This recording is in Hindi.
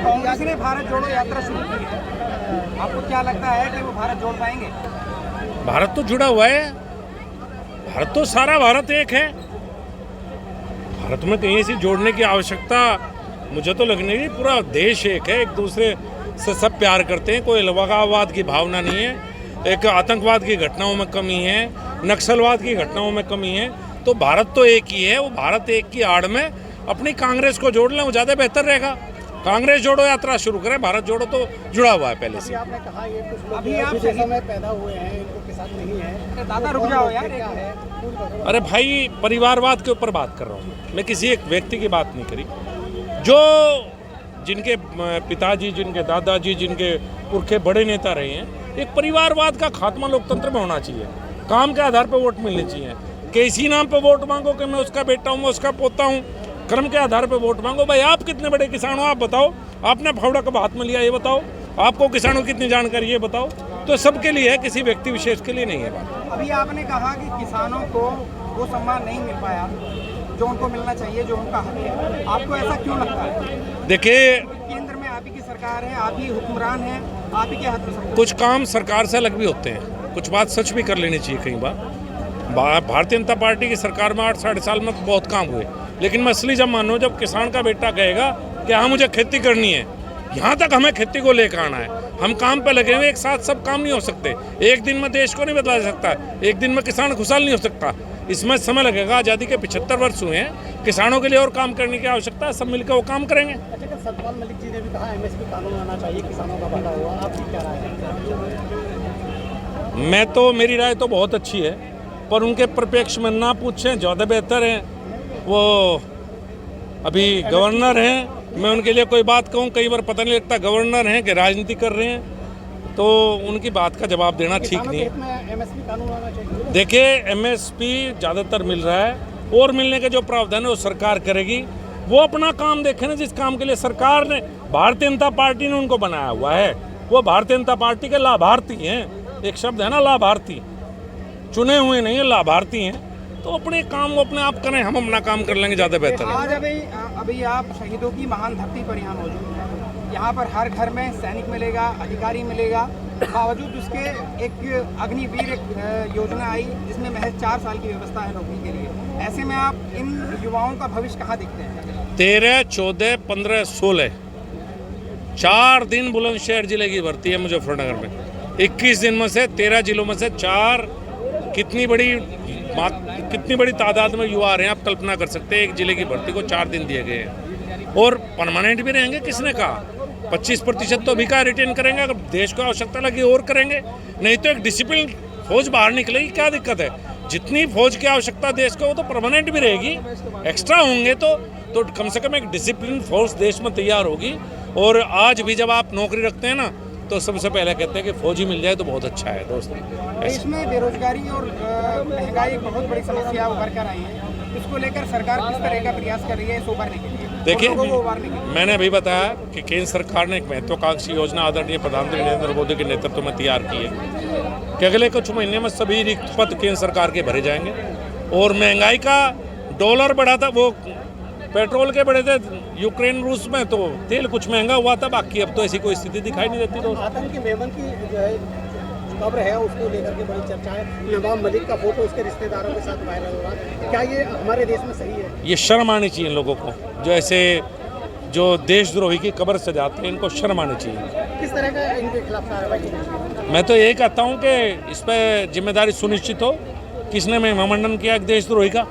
कांग्रेस ने भारत जोड़ो यात्रा शुरू की है, आपको क्या लगता है कि वो भारत जोड़ पाएंगे? भारत तो जुड़ा हुआ है, भारत तो सारा भारत एक है। भारत में कहीं ऐसी जोड़ने की आवश्यकता मुझे तो लगने की, पूरा देश एक है, एक दूसरे से सब प्यार करते हैं, कोई अलगाववाद की भावना नहीं है, एक आतंकवाद की घटनाओं में कमी है, नक्सलवाद की घटनाओं में कमी है। तो भारत तो एक ही है, वो भारत एक की आड़ में अपनी कांग्रेस को जोड़ लें, वो ज़्यादा बेहतर रहेगा। कांग्रेस जोड़ो यात्रा शुरू करें, भारत जोड़ो तो जुड़ा हुआ है पहले से। आपने कहा ये कुछ लोग अभी आप विदेशों में पैदा हुए हैं, इनको के साथ नहीं है, दादा रुक जाओ यार, क्या है? अरे भाई, परिवारवाद के ऊपर बात कर रहा हूँ मैं, किसी एक व्यक्ति की बात नहीं करी। जो जिनके पिताजी, जिनके दादाजी, जिनके पुरखे बड़े नेता रहे हैं, एक परिवारवाद का खात्मा लोकतंत्र में होना चाहिए। काम के आधार पर वोट मिलने चाहिए। किसी नाम पे वोट मांगो कि मैं उसका बेटा हूँ, मैं उसका पोता हूँ, कर्म के आधार पे वोट मांगो। भाई आप कितने बड़े किसान हो, आप बताओ। आपने फावड़ा कब हाथ में लिया, ये बताओ। आपको किसानों की कितनी जानकारी, ये बताओ। तो सबके लिए है, किसी व्यक्ति विशेष के लिए नहीं है बात। अभी आपने कहा कि किसानों को वो सम्मान नहीं मिल पाया जो उनको मिलना चाहिए, जो उनका हक है। आपको ऐसा क्यों लगता है? देखिए, केंद्र में आप ही की सरकार है, आप ही हुक्मरान हैं, आप ही के हाथ में सब कुछ काम सरकार से अलग भी होते हैं, कुछ बात सच भी कर लेनी चाहिए। कई बार भारतीय जनता पार्टी की सरकार में 8 साढ़े साल में तो बहुत काम हुए, लेकिन मैं असली जब मानो जब किसान का बेटा कहेगा कि हाँ मुझे खेती करनी है, यहाँ तक हमें खेती को लेकर आना है, हम काम पे लगे हुए, एक साथ सब काम नहीं हो सकते। एक दिन में देश को नहीं बदला जा सकता, एक दिन में किसान खुशहाल नहीं हो सकता, इसमें समय लगेगा। आज़ादी के 75 वर्ष हुए हैं, किसानों के लिए और काम करने की आवश्यकता है, सब मिलकर वो काम करेंगे। अच्छा, सतपाल मलिक जी ने भी कहा MSP कानून आना चाहिए, किसानों का भला हुआ, आपकी क्या राय है? मेरी राय तो बहुत अच्छी है, पर उनके परिप्रेक्ष्य में ना पूछें ज़्यादा बेहतर है। वो अभी गवर्नर हैं, मैं उनके लिए कोई बात कहूँ कई बार पता नहीं लगता गवर्नर हैं कि राजनीति कर रहे हैं, तो उनकी बात का जवाब देना ठीक नहीं है। MSP कानून आना चाहिए। देखिए, MSP ज़्यादातर मिल रहा है, और मिलने के जो प्रावधान है वो सरकार करेगी। वो अपना काम देखें ना, जिस काम के लिए सरकार ने, भारतीय जनता पार्टी ने उनको बनाया हुआ है, वो भारतीय जनता पार्टी के लाभार्थी हैं। एक शब्द है ना, लाभार्थी, चुने हुए नहीं है, लाभार्थी हैं। तो अपने काम वो अपने आप करें, हम अपना काम कर लेंगे, ज़्यादा बेहतर है। आज अभी आप शहीदों की महान धरती पर यहाँ मौजूद हैं। यहाँ पर हर घर में सैनिक मिलेगा, अधिकारी मिलेगा, बावजूद उसके एक अग्निवीर योजना आई जिसमें महज 4 साल की व्यवस्था है नौकरी के लिए। ऐसे में आप इन युवाओं का भविष्य कहाँ देखते हैं? 13, 14, 15, 16 4 दिन बुलंदशहर जिले की भर्ती है मुजफ्फरनगर में। 21 दिन में से 13 जिलों में से 4, कितनी बड़ी तादाद में युवा आ रहे हैं, आप कल्पना कर सकते हैं। एक जिले की भर्ती को 4 दिन दिए गए हैं, और परमानेंट भी रहेंगे। किसने कहा? 25% तो अभी का रिटेन करेंगे, अगर देश को आवश्यकता लगी और करेंगे, नहीं तो एक डिसिप्लिन फौज बाहर निकलेगी। क्या दिक्कत है? जितनी फौज की आवश्यकता देश को, वो तो परमानेंट भी रहेगी। एक्स्ट्रा होंगे तो कम से कम एक डिसिप्लिन फोर्स देश में तैयार होगी। और आज भी जब आप नौकरी रखते हैं ना, तो सबसे पहले कहते हैं कि फौजी मिल जाए तो बहुत अच्छा है दोस्त। देश में बेरोजगारी और महंगाई बहुत बड़ी समस्या उभर कर आई है, इसको लेकर सरकार किस तरह का प्रयास कर रही है इस उभरने के लिए? देखिए, मैंने अभी बताया कि केंद्र सरकार ने एक महत्वाकांक्षी योजना आदरणीय प्रधानमंत्री नरेंद्र मोदी के नेतृत्व में तैयार की है कि अगले कुछ महीने में सभी रिक्त पद केंद्र सरकार के भरे जाएंगे। और महंगाई का डॉलर बढ़ा था, वो पेट्रोल के बढ़े थे यूक्रेन रूस में, तो तेल कुछ महंगा हुआ था, बाकी अब तो ऐसी कोई स्थिति दिखाई नहीं देती। तो आतंकी मेमन की जो है खबर है, उसको लेकर के बड़ी चर्चा है। नवाब मलिक का फोटो उसके रिश्तेदारों के साथ वायरल हुआ, क्या ये हमारे देश में सही है? ये शर्म आनी चाहिए इन लोगों को, जो ऐसे जो देशद्रोही की कब्र सजाते हैं, इनको शर्म आनी चाहिए। किस तरह का इनके खिलाफ कार्रवाई? मैं तो यही कहता हूँ कि इस पर जिम्मेदारी सुनिश्चित हो। किसने मेमोरेंडम किया एक देशद्रोही का?